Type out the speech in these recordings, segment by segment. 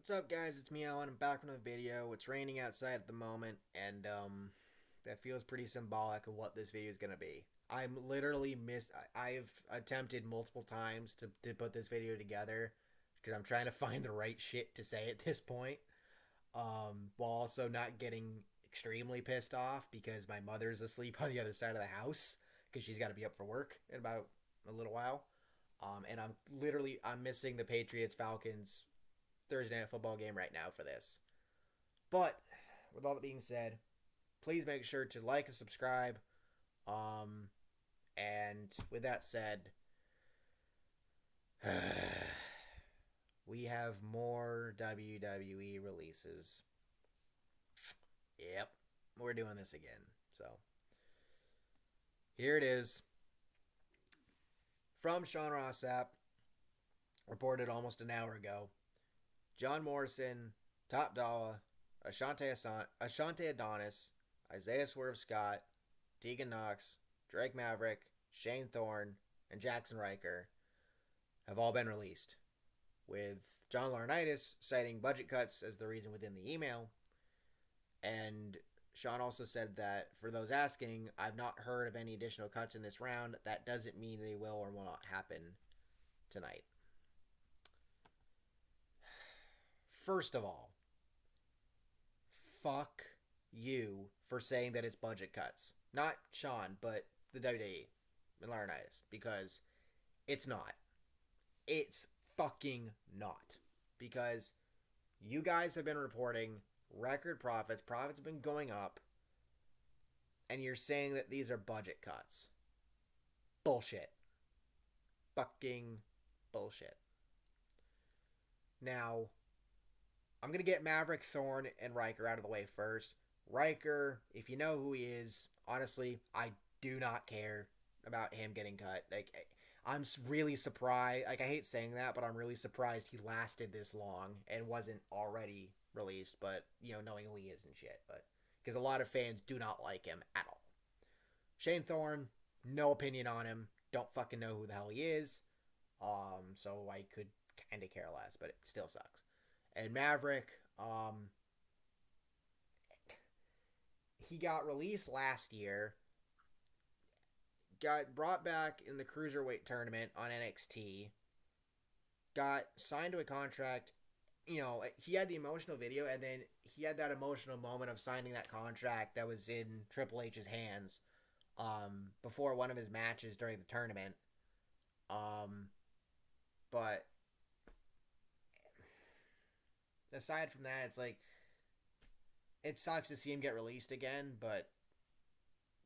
What's up, guys? It's me, Alan. I'm back with another video. It's raining outside at the moment, and that feels pretty symbolic of what this video is gonna be. I'm literally I've attempted multiple times to put this video together because I'm trying to find the right shit to say at this point, while also not getting extremely pissed off because my mother's asleep on the other side of the house because she's got to be up for work in about a little while. And I'm missing the Patriots Falcons Thursday night football game right now for this. But with all that being said, please make sure to like and subscribe. And with that said, we have more WWE releases. Yep, we're doing this again. So here it is from Sean Ross app, reported almost an hour ago. John Morrison, Top Dolla, Ashante Adonis, Isaiah Swerve Scott, Tegan Nox, Drake Maverick, Shane Thorne, and Jaxson Ryker have all been released, with John Laurinaitis citing budget cuts as the reason within the email. And Sean also said that, for those asking, I've not heard of any additional cuts in this round. That doesn't mean they will or will not happen tonight. First of all, fuck you for saying that it's budget cuts. Not Sean, but the WWE and Laurinaitis, because it's not. It's fucking not. Because you guys have been reporting record profits. Profits have been going up. And you're saying that these are budget cuts. Bullshit. Fucking bullshit. Now, I'm going to get Maverick, Thorne, and Ryker out of the way first. Ryker, if you know who he is, honestly, I do not care about him getting cut. I'm really surprised. I hate saying that, but I'm really surprised he lasted this long and wasn't already released. But, knowing who he is and shit. But because a lot of fans do not like him at all. Shane Thorne, no opinion on him. Don't fucking know who the hell he is. So I could kind of care less, but it still sucks. And Maverick, he got released last year, got brought back in the Cruiserweight tournament on NXT, got signed to a contract. He had the emotional video, and then he had that emotional moment of signing that contract that was in Triple H's hands before one of his matches during the tournament. But aside from that, it's like, it sucks to see him get released again, but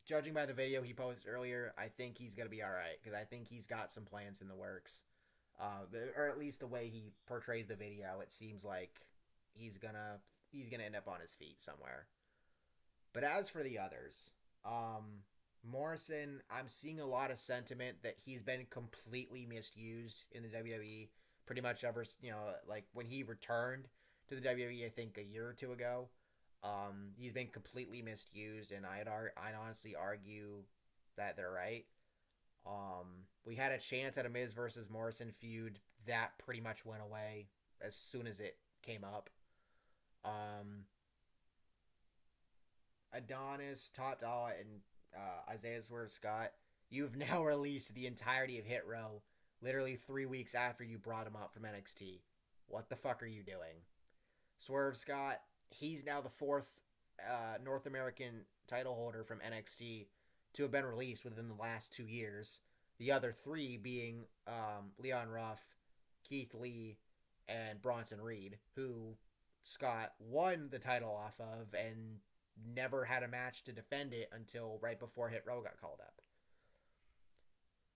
judging by the video he posted earlier, I think he's going to be alright, because I think he's got some plans in the works. Or at least the way he portrays the video, it seems like he's gonna end up on his feet somewhere. But as for the others, Morrison, I'm seeing a lot of sentiment that he's been completely misused in the WWE pretty much ever, like when he returned to the WWE, I think a year or two ago. He's been completely misused, and I'd honestly argue that they're right. We had a chance at a Miz versus Morrison feud that pretty much went away as soon as it came up. Adonis, Top Dolla, and Isaiah Swerve Scott, you've now released the entirety of Hit Row literally 3 weeks after you brought him up from NXT. What the fuck are you doing? Swerve Scott, he's now the fourth North American title holder from NXT to have been released within the last 2 years. The other three being Leon Ruff, Keith Lee, and Bronson Reed, who Scott won the title off of and never had a match to defend it until right before Hit Row got called up.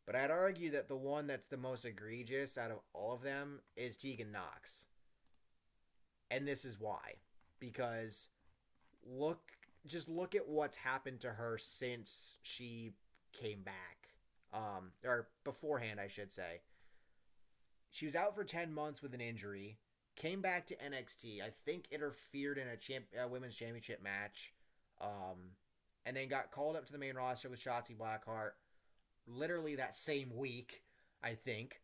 But I'd argue that the one that's the most egregious out of all of them is Tegan Nox. And this is why. Because look at what's happened to her since she came back. Or beforehand, I should say. She was out for 10 months with an injury, came back to NXT, I think interfered in a women's championship match, and then got called up to the main roster with Shotzi Blackheart literally that same week, I think.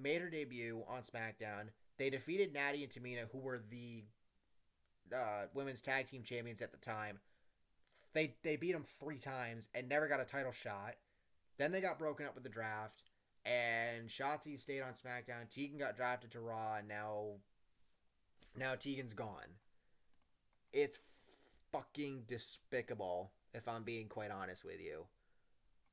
Made her debut on SmackDown, They defeated Natty and Tamina, who were the women's tag team champions at the time. They beat them 3 times and never got a title shot. Then they got broken up with the draft, and Shotzi stayed on SmackDown. Tegan got drafted to Raw, and now Tegan's gone. It's fucking despicable, if I'm being quite honest with you.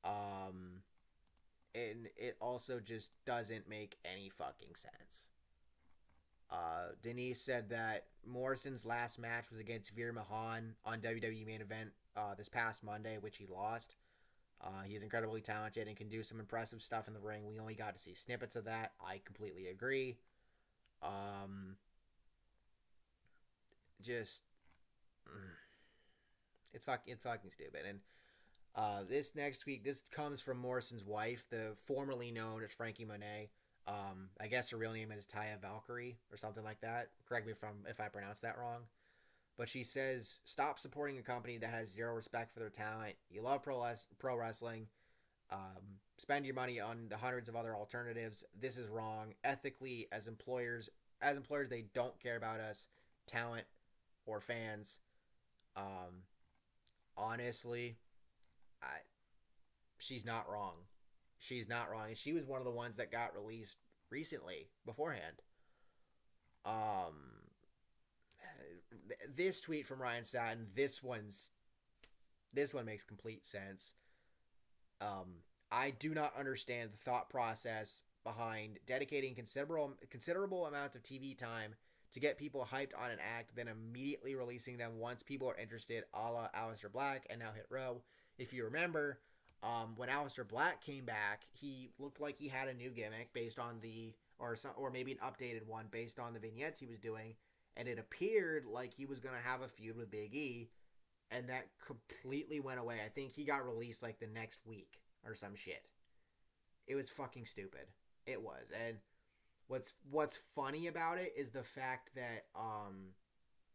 And it also just doesn't make any fucking sense. Denise said that Morrison's last match was against Veer Mahan on WWE Main Event this past Monday, which he lost. He's incredibly talented and can do some impressive stuff in the ring. We only got to see snippets of that. I completely agree. Just it's fucking stupid. And this next week, this comes from Morrison's wife, the formerly known as Frankie Monet. I guess her real name is Taya Valkyrie or something like that. Correct me if I pronounce that wrong. But she says, stop supporting a company that has zero respect for their talent. You love pro wrestling. Spend your money on the hundreds of other alternatives. This is wrong. Ethically, as employers, they don't care about us, talent, or fans. Honestly, she's not wrong. She's not wrong. And she was one of the ones that got released recently, beforehand. This tweet from Ryan Satin, this one makes complete sense. I do not understand the thought process behind dedicating considerable amounts of TV time to get people hyped on an act, then immediately releasing them once people are interested, a la Aleister Black and now Hit Row. If you remember, when Aleister Black came back, he looked like he had a new gimmick based on or maybe an updated one based on the vignettes he was doing, and it appeared like he was going to have a feud with Big E, and that completely went away. I think he got released like the next week or some shit. It was fucking stupid. It was. And what's funny about it is the fact that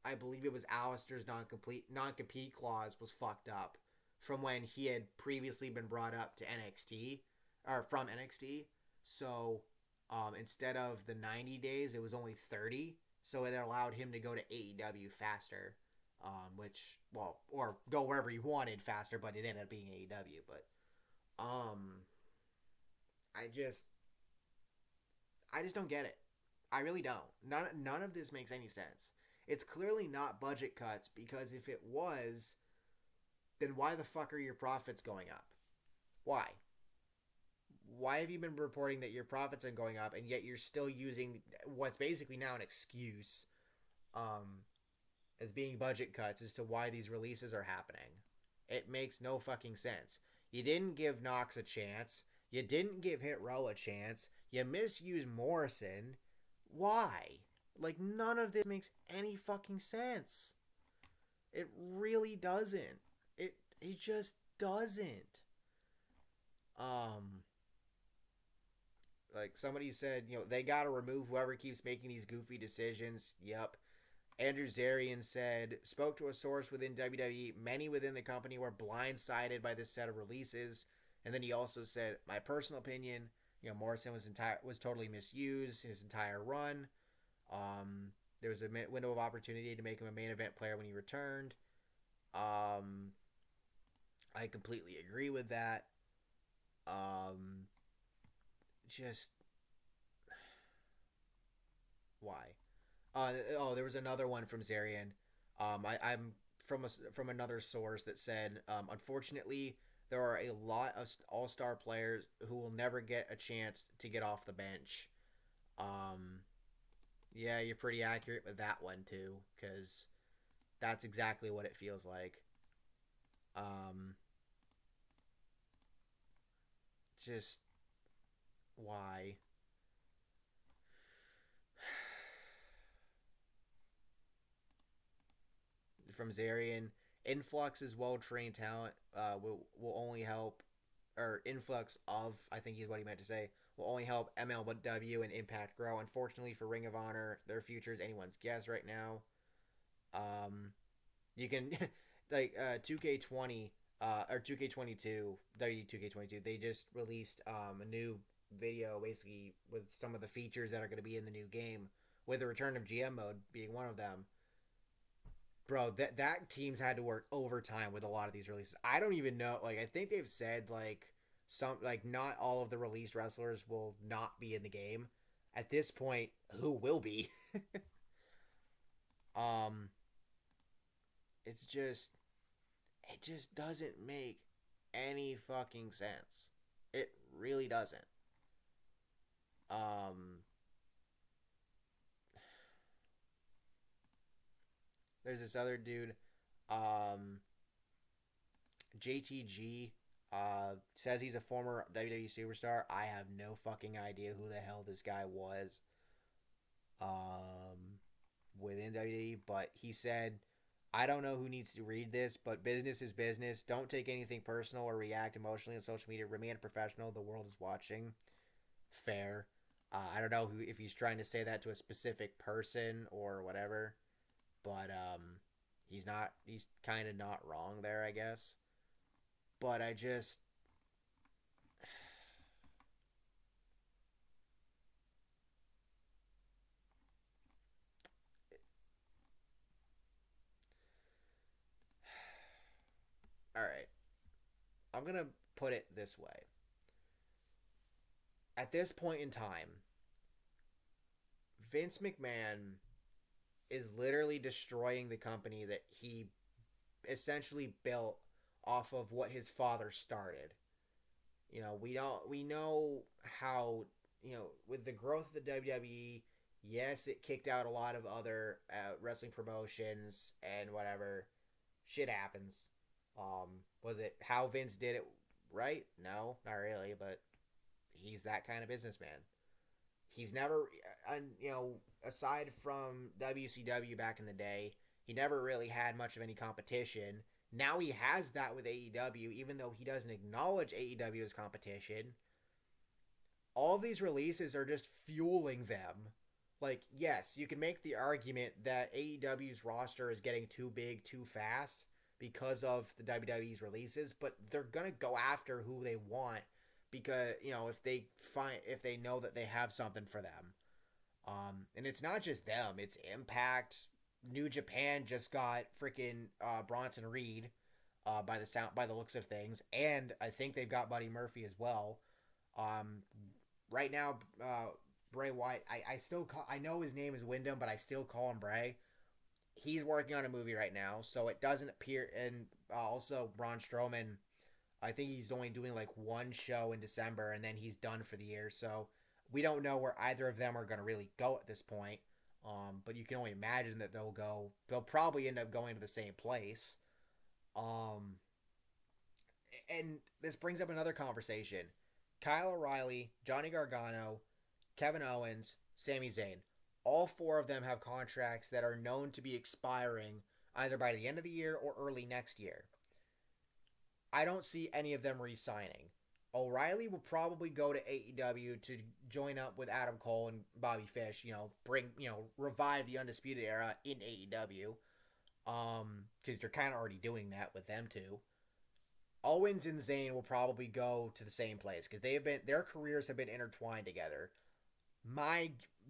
I believe it was Aleister's non-compete clause was fucked up from when he had previously been brought up to NXT, or from NXT. So instead of the 90 days, it was only 30. So it allowed him to go to AEW faster, or go wherever he wanted faster, but it ended up being AEW. But I just don't get it. I really don't. None of this makes any sense. It's clearly not budget cuts, because if it was, then why the fuck are your profits going up? Why? Why have you been reporting that your profits are going up, and yet you're still using what's basically now an excuse as being budget cuts as to why these releases are happening? It makes no fucking sense. You didn't give Nox a chance. You didn't give Hit Row a chance. You misused Morrison. Why? Like, none of this makes any fucking sense. It really doesn't. It just doesn't. Like somebody said, they gotta remove whoever keeps making these goofy decisions. Yep. Andrew Zarian said, spoke to a source within WWE. Many within the company were blindsided by this set of releases. And then he also said, my personal opinion, Morrison was totally misused his entire run. There was a window of opportunity to make him a main event player when he returned. I completely agree with that. Just why? There was another one from Zarian. I'm from another source that said, unfortunately, there are a lot of all-star players who will never get a chance to get off the bench. Yeah, you're pretty accurate with that one too, because that's exactly what it feels like. Just why? From Zarian, influx is well-trained talent will only help, or influx of, I think is what he meant to say, will only help MLW and Impact grow. Unfortunately for Ring of Honor, their future is anyone's guess right now. You can, like, 2K20, or 2K22, W2K22, they just released a new video, basically, with some of the features that are going to be in the new game, with the return of GM mode being one of them. Bro, that team's had to work overtime with a lot of these releases. I don't even know. Like, I think they've said not all of the released wrestlers will not be in the game. At this point, who will be? um, it just doesn't make any fucking sense. It really doesn't. Um, there's this other dude, um, JTG, says he's a former WWE superstar. I have no fucking idea who the hell this guy was, um, within WWE, but he said, I don't know who needs to read this, but business is business. Don't take anything personal or react emotionally on social media. Remain professional. The world is watching. Fair. I don't know if he's trying to say that to a specific person or whatever, but he's not. He's kind of not wrong there, I guess. But I just, all right. I'm gonna put it this way. At this point in time, Vince McMahon is literally destroying the company that he essentially built off of what his father started. We know how, with the growth of the WWE, yes, it kicked out a lot of other wrestling promotions and whatever. Shit happens. Was it how Vince did it right? No, not really, but he's that kind of businessman. He's never, aside from WCW back in the day, he never really had much of any competition. Now he has that with AEW, even though he doesn't acknowledge AEW as competition. All of these releases are just fueling them. Like, yes, you can make the argument that AEW's roster is getting too big too fast because of the WWE's releases, but they're gonna go after who they want because if they know that they have something for them. And it's not just them; it's Impact. New Japan just got freaking Bronson Reed, by the looks of things, and I think they've got Buddy Murphy as well. Um, right now, Bray Wyatt, I know his name is Wyndham, but I still call him Bray. He's working on a movie right now, so it doesn't appear. And also Braun Strowman, I think he's only doing like one show in December, and then he's done for the year. So we don't know where either of them are going to really go at this point. But you can only imagine that they'll go. They'll probably end up going to the same place. Um, and this brings up another conversation. Kyle O'Reilly, Johnny Gargano, Kevin Owens, Sami Zayn. All four of them have contracts that are known to be expiring either by the end of the year or early next year. I don't see any of them re-signing. O'Reilly will probably go to AEW to join up with Adam Cole and Bobby Fish, revive the Undisputed Era in AEW. Because they're kind of already doing that with them too. Owens and Zayn will probably go to the same place because their careers have been intertwined together.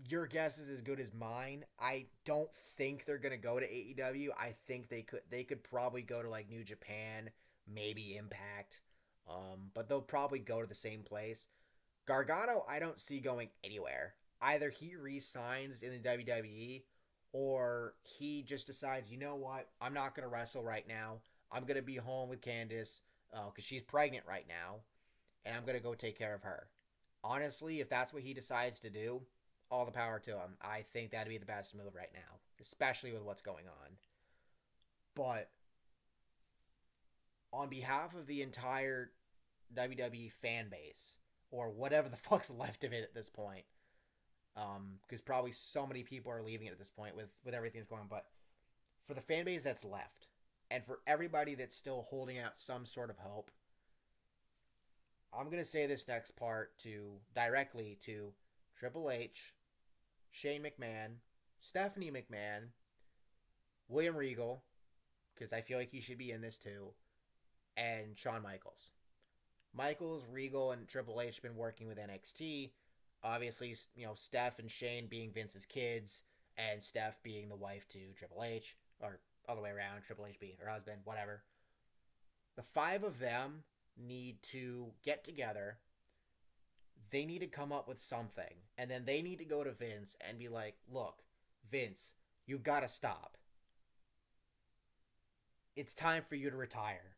Your guess is as good as mine. I don't think they're gonna go to AEW. I think they could probably go to like New Japan, maybe Impact, but they'll probably go to the same place. Gargano, I don't see going anywhere. Either he re-signs in the WWE, or he just decides, you know what, I'm not gonna wrestle right now. I'm gonna be home with Candice because she's pregnant right now, and I'm gonna go take care of her. Honestly, if that's what he decides to do, all the power to him. I think that'd be the best move right now, especially with what's going on. But on behalf of the entire WWE fan base, or whatever the fuck's left of it at this point, because probably so many people are leaving it at this point with everything that's going on, but for the fan base that's left, and for everybody that's still holding out some sort of hope, I'm going to say this next part directly to Triple H, Shane McMahon, Stephanie McMahon, William Regal, because I feel like he should be in this too, and Shawn Michaels. Michaels, Regal, and Triple H have been working with NXT. Obviously, Steph and Shane being Vince's kids, and Steph being the wife to Triple H, or all the way around, Triple H being her husband, whatever. The five of them need to get together. They need to come up with something. And then they need to go to Vince and be like, look, Vince, you've got to stop. It's time for you to retire.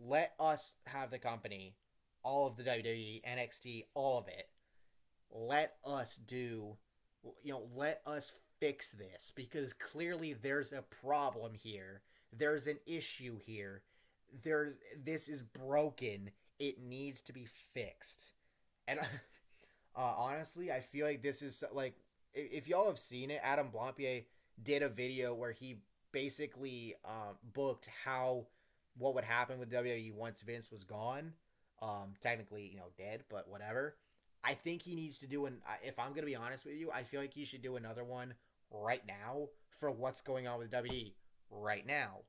Let us have the company, all of the WWE, NXT, all of it. Let us let us fix this, because clearly there's a problem here. There's an issue here. This is broken. It needs to be fixed. And honestly, I feel like this is like, if y'all have seen it, Adam Blampier did a video where he basically booked what would happen with WWE once Vince was gone. Technically, dead, but whatever. I think he needs to do if I'm going to be honest with you, I feel like he should do another one right now for what's going on with WWE right now.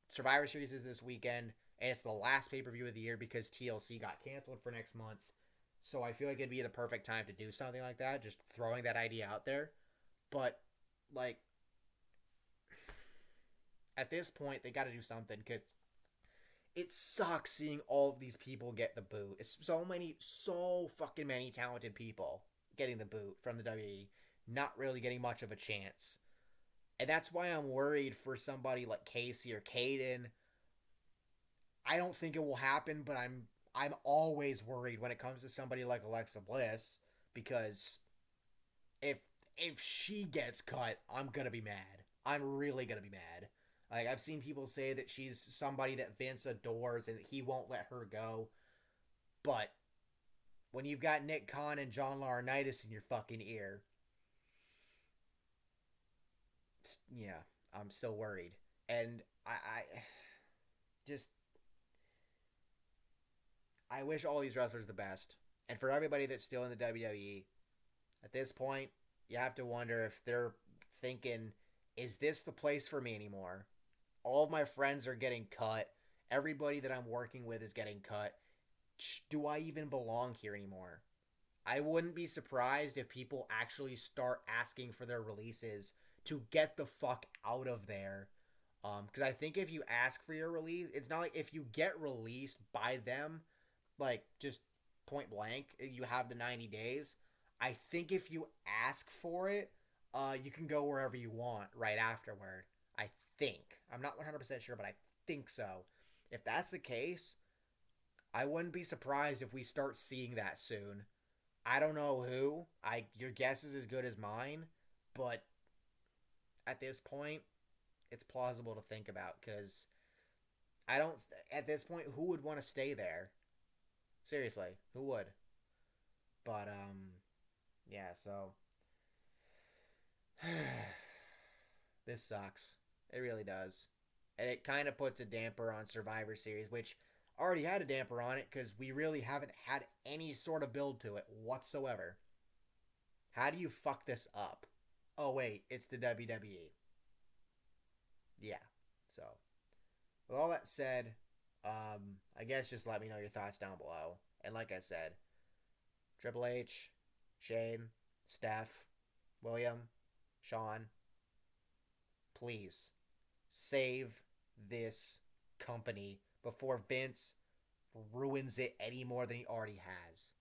Survivor Series is this weekend, and it's the last pay-per-view of the year because TLC got canceled for next month. So I feel like it'd be the perfect time to do something like that, just throwing that idea out there. But, like, at this point, they got to do something, because it sucks seeing all of these people get the boot. It's so fucking many talented people getting the boot from the WWE, not really getting much of a chance. And that's why I'm worried for somebody like Casey or Caden. I don't think it will happen, but I'm always worried when it comes to somebody like Alexa Bliss, because if she gets cut, I'm gonna be mad. I'm really gonna be mad. Like, I've seen people say that she's somebody that Vince adores and that he won't let her go. But when you've got Nick Khan and John Laurinaitis in your fucking ear, yeah, I'm still worried. And I wish all these wrestlers the best. And for everybody that's still in the WWE, at this point, you have to wonder if they're thinking, is this the place for me anymore? All of my friends are getting cut. Everybody that I'm working with is getting cut. Do I even belong here anymore? I wouldn't be surprised if people actually start asking for their releases to get the fuck out of there. Because I think if you ask for your release, it's not like if you get released by them, like, just point blank, you have the 90 days. I think if you ask for it, you can go wherever you want right afterward. I think. I'm not 100% sure, but I think so. If that's the case, I wouldn't be surprised if we start seeing that soon. I don't know who. Your guess is as good as mine, but at this point, it's plausible to think about, because at this point, who would want to stay there? Seriously, who would? But, yeah, so this sucks. It really does. And it kind of puts a damper on Survivor Series, which already had a damper on it because we really haven't had any sort of build to it whatsoever. How do you fuck this up? Oh, wait, it's the WWE. Yeah, so with all that said, I guess just let me know your thoughts down below. And like I said, Triple H, Shane, Steph, William, Shawn, please save this company before Vince ruins it any more than he already has.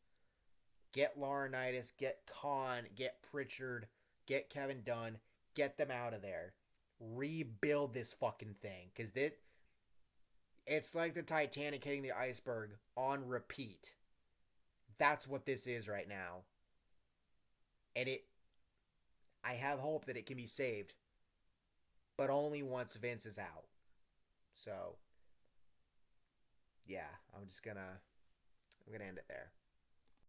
Get Laurinaitis, get Khan, get Pritchard, get Kevin Dunn, get them out of there. Rebuild this fucking thing, because it's like the Titanic hitting the iceberg on repeat. That's what this is right now. And I have hope that it can be saved, but only once Vince is out. So, yeah, I'm gonna end it there.